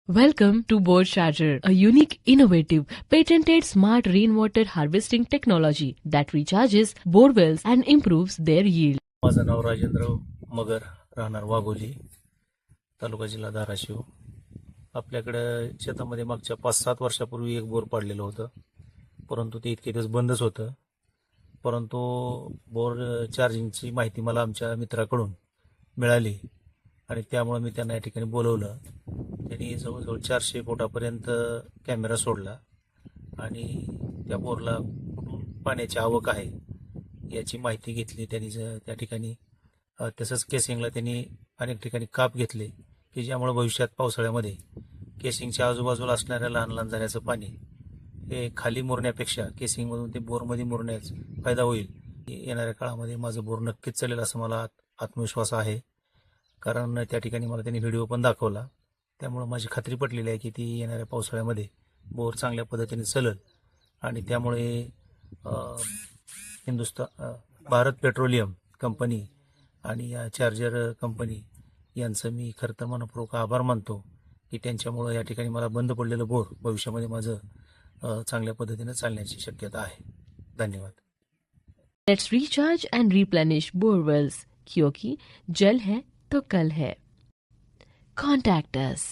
Welcome to Bore Charger, a unique, innovative, patented smart rainwater harvesting technology that recharges bore wells and improves their yield. माझं नाव राजेंद्र मगर, राहणार वाघोली, तालुका जिल्हा धाराशिव. आपल्याकडे शेतामध्ये मागच्या 5-7 वर्षापूर्वी एक बोर पाडलेलं होतं, परंतु ते इतके दिवस बंदच होतं. परंतु बोर चार्जिंगची माहिती मला आमच्या मित्राकडून मिळाली आणि त्यामुळे मी त्यांना या ठिकाणी बोलवलं. त्यांनी जवळजवळ 400 फुटापर्यंत कॅमेरा सोडला आणि त्या बोरला कुठून पाण्याची आवक आहे याची माहिती घेतली. त्यांनी त्या ठिकाणी तसंच केसिंगला त्यांनी अनेक ठिकाणी काप घेतले की ज्यामुळे भविष्यात पावसाळ्यामध्ये केसिंगच्या आजूबाजूला असणाऱ्या लहान लहान झऱ्याचं पाणी हे खाली मुरण्यापेक्षा केसिंगमधून ते बोरमध्ये मुरण्याचा फायदा होईल. येणाऱ्या काळामध्ये माझं बोर नक्कीच चालेल असं मला आत्मविश्वास आहे, कारण त्या ठिकाणी मला त्यांनी व्हिडिओ पण दाखवला. त्यामुळे माझी खात्री पटलेली आहे की ती येणाऱ्या पावसाळ्यामध्ये बोर चांगल्या पद्धतीने चालेल आणि त्यामुळे भारत पेट्रोलियम कंपनी आणि या चार्जर कंपनी यांचं मी खरं तर मनपूर्वक आभार मानतो की त्यांच्यामुळं या ठिकाणी मला बंद पडलेलं बोर भविष्यामध्ये माझं चांगल्या पद्धतीने चालण्याची शक्यता आहे. धन्यवाद. Let's recharge and replenish bore wells, क्योंकि जल है तो कल है. Contact us.